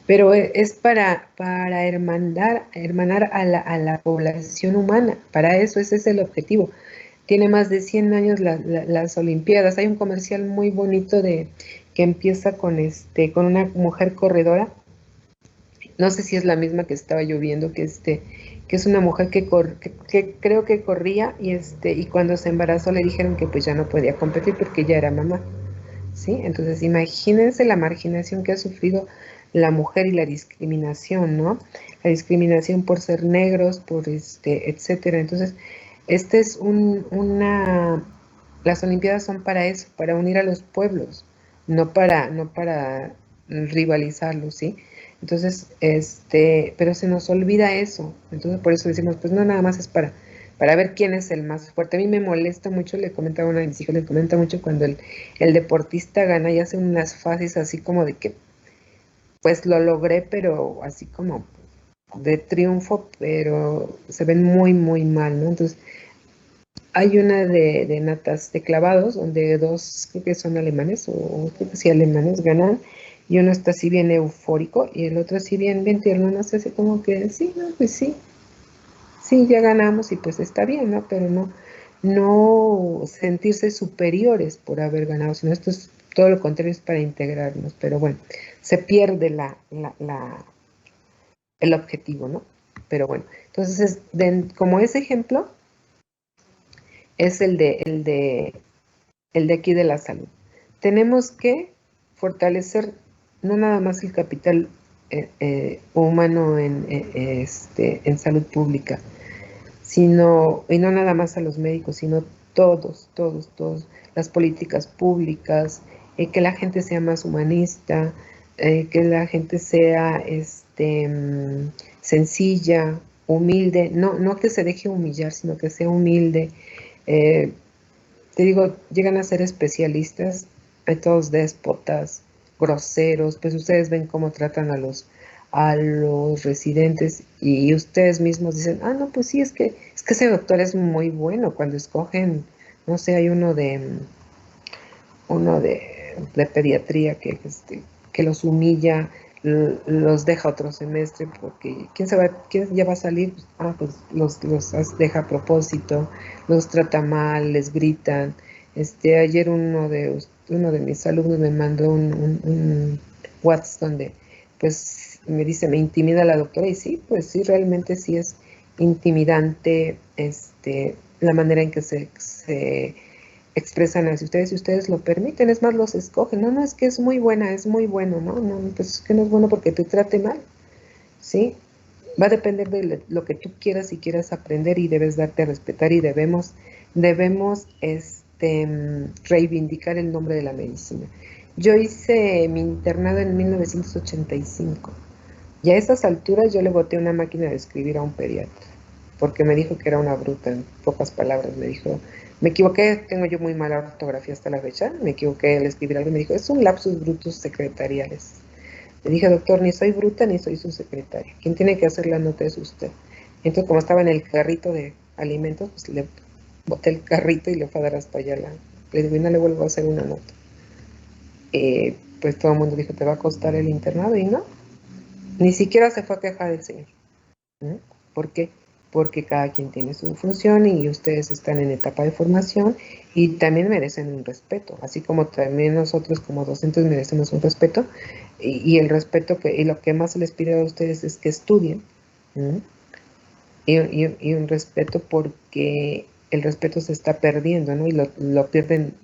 Pero es para hermanar a la población humana, para eso ese es el objetivo. Tiene más de 100 años las Olimpiadas. Hay un comercial muy bonito que empieza con una mujer corredora. No sé si es la misma que estaba yo viendo, que es una mujer que creo que corría y cuando se embarazó le dijeron que pues ya no podía competir porque ya era mamá. ¿Sí? Entonces imagínense la marginación que ha sufrido la mujer y la discriminación, ¿no? La discriminación por ser negros, por etcétera. Entonces, este es las Olimpiadas son para eso, para unir a los pueblos, no para rivalizarlos, ¿sí? Entonces, pero se nos olvida eso. Entonces, por eso decimos, pues no nada más es para ver quién es el más fuerte. A mí me molesta mucho, le comentaba a una de mis hijas, le comenta mucho cuando el deportista gana y hace unas fases así como de que, pues lo logré, pero así como de triunfo, pero se ven muy, muy mal, ¿no? Entonces, hay una de natas de clavados, donde dos, creo que son alemanes, o creo que sí alemanes, ganan, y uno está así bien eufórico, y el otro así bien, bien tierno, no sé, así como que, sí, no, pues sí, ya ganamos, y pues está bien, ¿no? Pero no sentirse superiores por haber ganado, sino esto es todo lo contrario, es para integrarnos, pero bueno, se pierde el objetivo, ¿no? Pero bueno, entonces, como ese ejemplo, es el de aquí de la salud. Tenemos que fortalecer no nada más el capital humano en salud pública, y no nada más a los médicos, sino todos, las políticas públicas, que la gente sea más humanista, que la gente sea sencilla, humilde, no que se deje humillar, sino que sea humilde. Eh, Te digo, llegan a ser especialistas, hay todos déspotas, groseros, pues ustedes ven cómo tratan a los residentes y ustedes mismos dicen, no, pues sí, es que ese doctor es muy bueno cuando escogen, no sé, hay uno de pediatría que los humilla, los deja otro semestre porque quién ya va a salir, pues los deja a propósito, los trata mal, les gritan. Ayer uno de mis alumnos me mandó un WhatsApp donde pues me dice, me intimida la doctora, y sí, pues sí, realmente sí es intimidante la manera en que se expresan así ustedes, si ustedes lo permiten, es más, los escogen, no, es que es muy buena, es muy bueno, no, pues es que no es bueno porque te trate mal, ¿sí? Va a depender de lo que tú quieras y quieras aprender, y debes darte a respetar, y debemos reivindicar el nombre de la medicina. Yo hice mi internado en 1985, y a esas alturas yo le boté una máquina de escribir a un pediatra, porque me dijo que era una bruta, en pocas palabras. Me dijo, me equivoqué, tengo yo muy mala ortografía hasta la fecha, me equivoqué al escribir algo, y me dijo, es un lapsus brutus secretariales. Le dije, doctor, ni soy bruta ni soy su secretaria, quien tiene que hacer la nota es usted. Entonces, como estaba en el carrito de alimentos, pues le boté el carrito y le fue a dar hasta allá le digo, y no le vuelvo a hacer una nota. Pues todo el mundo dijo, te va a costar el internado, y no, ni siquiera se fue a quejar el señor. ¿Por qué? porque cada quien tiene su función y ustedes están en etapa de formación y también merecen un respeto, así como también nosotros como docentes merecemos un respeto y el respeto y lo que más se les pide a ustedes es que estudien, ¿no? y un respeto porque el respeto se está perdiendo, ¿no? Y lo pierden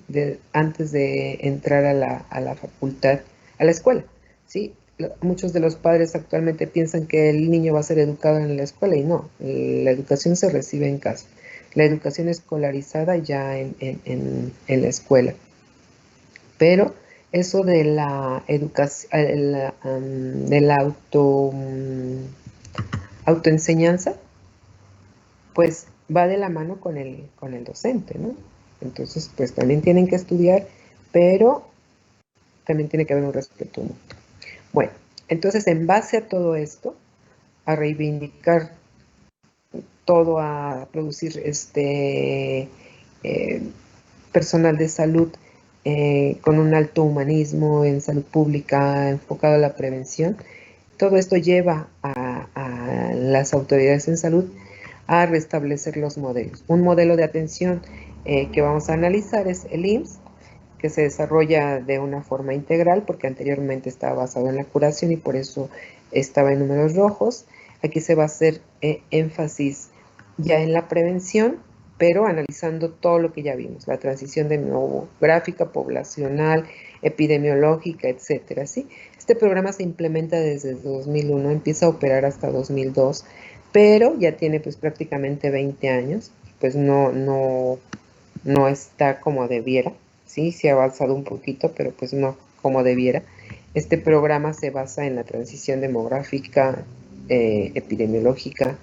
antes de entrar a la facultad, a la escuela, ¿sí? Muchos de los padres actualmente piensan que el niño va a ser educado en la escuela y no, la educación se recibe en casa. La educación escolarizada ya en la escuela. Pero eso de la educación, de la autoenseñanza, pues va de la mano con el docente, ¿no? Entonces, pues también tienen que estudiar, pero también tiene que haber un respeto mutuo. Bueno, entonces en base a todo esto, a reivindicar todo, a producir personal de salud con un alto humanismo en salud pública, enfocado a la prevención, todo esto lleva a las autoridades en salud a restablecer los modelos. Un modelo de atención que vamos a analizar es el IMSS, que se desarrolla de una forma integral, porque anteriormente estaba basado en la curación y por eso estaba en números rojos. Aquí se va a hacer énfasis ya en la prevención, pero analizando todo lo que ya vimos, la transición demográfica, poblacional, epidemiológica, etcétera, ¿sí? Este programa se implementa desde 2001, empieza a operar hasta 2002, pero ya tiene pues prácticamente 20 años, pues no está como debiera, ¿sí? Se ha avanzado un poquito, pero pues no como debiera. Este programa se basa en la transición demográfica, epidemiológica,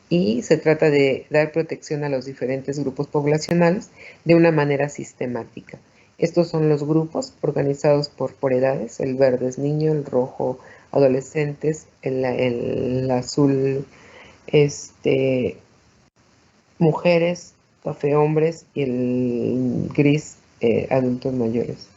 y se trata de dar protección a los diferentes grupos poblacionales de una manera sistemática. Estos son los grupos organizados por edades. El verde es niño, el rojo adolescentes, el azul mujeres, café hombres y el gris adultos mayores.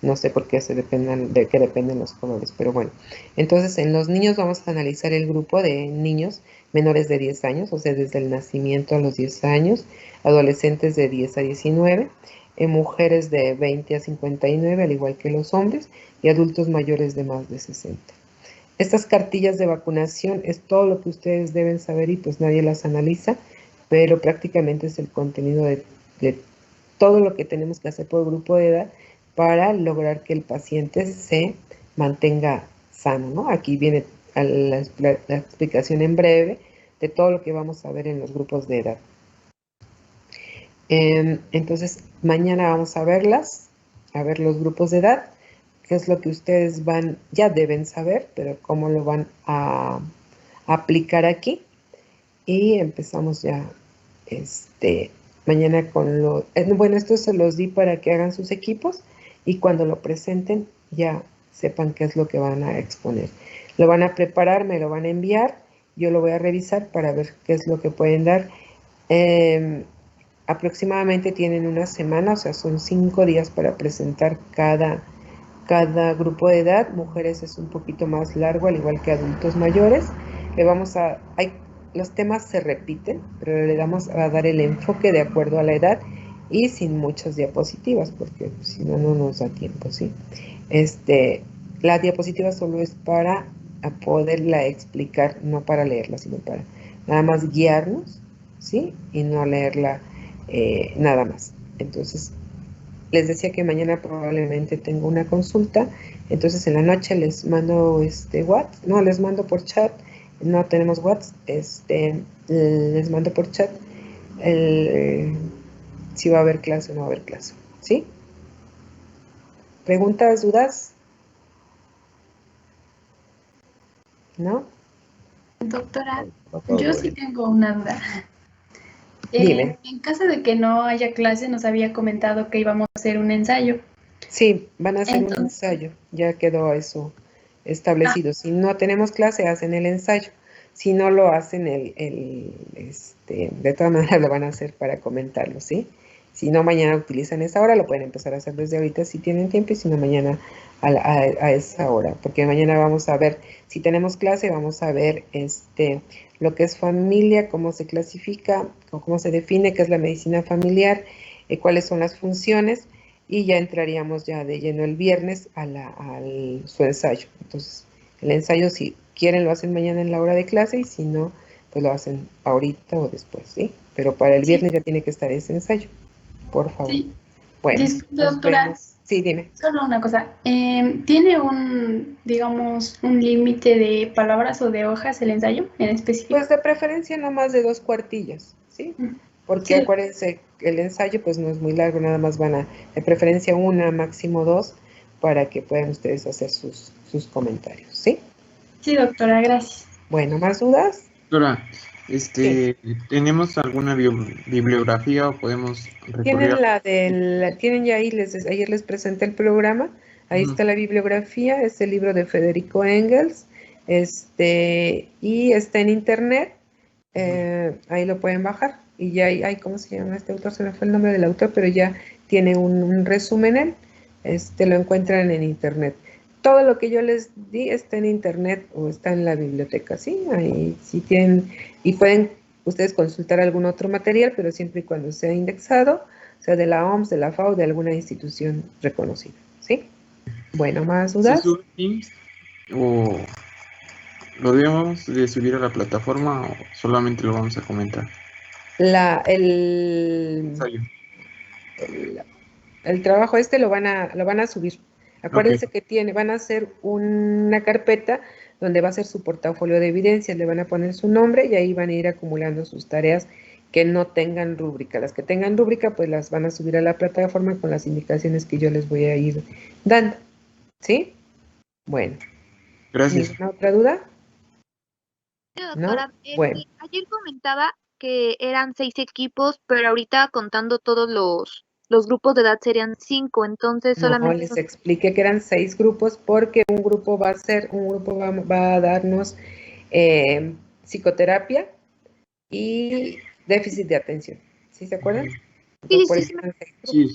No sé por qué de qué dependen los colores, pero bueno. Entonces, en los niños vamos a analizar el grupo de niños menores de 10 años, o sea, desde el nacimiento a los 10 años, adolescentes de 10 a 19, mujeres de 20 a 59, al igual que los hombres, y adultos mayores de más de 60. Estas cartillas de vacunación es todo lo que ustedes deben saber y pues nadie las analiza, pero prácticamente es el contenido de todo lo que tenemos que hacer por grupo de edad para lograr que el paciente se mantenga sano, ¿no? Aquí viene la explicación en breve de todo lo que vamos a ver en los grupos de edad. Entonces, mañana vamos a ver los grupos de edad, qué es lo que ustedes ya deben saber, pero cómo lo van a aplicar aquí. Y empezamos ya mañana con bueno, esto se los di para que hagan sus equipos y cuando lo presenten ya sepan qué es lo que van a exponer. Lo van a preparar, me lo van a enviar, yo lo voy a revisar para ver qué es lo que pueden dar. Aproximadamente tienen una semana, o sea, son 5 días para presentar cada grupo de edad. Mujeres es un poquito más largo, al igual que adultos mayores. Los temas se repiten, pero le vamos a dar el enfoque de acuerdo a la edad y sin muchas diapositivas, porque si no, no nos da tiempo, ¿sí? La diapositiva solo es para poderla explicar, no para leerla, sino para nada más guiarnos, ¿sí? Y no leerla nada más. Entonces, les decía que mañana probablemente tengo una consulta, entonces en la noche les mando les mando por chat, no tenemos WhatsApp, les mando por chat si va a haber clase o no va a haber clase, ¿sí? ¿Preguntas, dudas? ¿No? Doctora, yo sí tengo una duda. Dime. En caso de que no haya clase, nos había comentado que íbamos a hacer un ensayo. Sí, van a hacer un ensayo, ya quedó eso establecido. Si no tenemos clase, hacen el ensayo. Si no lo hacen, de todas maneras lo van a hacer para comentarlo, ¿sí? Si no, mañana utilizan esa hora, lo pueden empezar a hacer desde ahorita si tienen tiempo, y si no, mañana a esa hora, porque mañana vamos a ver, si tenemos clase, vamos a ver lo que es familia, cómo se clasifica, o cómo se define, qué es la medicina familiar, cuáles son las funciones, y ya entraríamos ya de lleno el viernes a su ensayo. Entonces, el ensayo, si quieren, lo hacen mañana en la hora de clase, y si no, pues lo hacen ahorita o después, ¿sí? Pero para el viernes ya tiene que estar ese ensayo, por favor. Sí. Bueno, Disculpe, doctora. Sí, dime. Solo una cosa. ¿Tiene digamos, un límite de palabras o de hojas el ensayo en específico? Pues de preferencia no más de 2 cuartillas, ¿sí? Porque sí. Acuérdense, el ensayo pues no es muy largo, nada más de preferencia 1, máximo 2, para que puedan ustedes hacer sus comentarios, ¿sí? Sí, doctora, gracias. Bueno, ¿más dudas? Doctora, ¿tenemos alguna bibliografía o podemos recurrir Tienen ya ahí, ayer les presenté el programa, ahí está la bibliografía, es el libro de Federico Engels, y está en internet, ahí lo pueden bajar, y ya hay, ¿cómo se llama este autor? Se me fue el nombre del autor, pero ya tiene un resumen, lo encuentran en internet. Todo lo que yo les di está en internet o está en la biblioteca, ¿sí? Ahí sí tienen, y pueden ustedes consultar algún otro material, pero siempre y cuando sea indexado, sea de la OMS, de la FAO, de alguna institución reconocida, ¿sí? Bueno, ¿más dudas? ¿Se sube Teams o lo debemos de subir a la plataforma o solamente lo vamos a comentar? El trabajo lo van a subir. Acuérdense que van a hacer una carpeta donde va a ser su portafolio de evidencias, le van a poner su nombre y ahí van a ir acumulando sus tareas que no tengan rúbrica. Las que tengan rúbrica, pues las van a subir a la plataforma con las indicaciones que yo les voy a ir dando, ¿sí? Bueno. Gracias. ¿Ninguna otra duda? Sí, doctora, ¿No? Bueno. ayer comentaba que eran 6 equipos, pero ahorita contando todos los grupos de edad serían 5, entonces solamente... No, les expliqué que eran 6 grupos porque un grupo va a darnos psicoterapia y déficit de atención. ¿Sí se acuerdan? Entonces, Sí.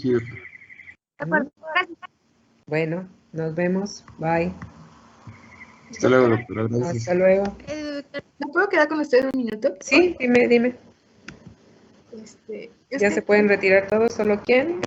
Bueno, nos vemos. Bye. Hasta luego, doctora. Gracias. Hasta luego. ¿Me puedo quedar con ustedes un minuto? Sí, dime. Ya ¿Ya se pueden retirar todos? ¿Solo quién?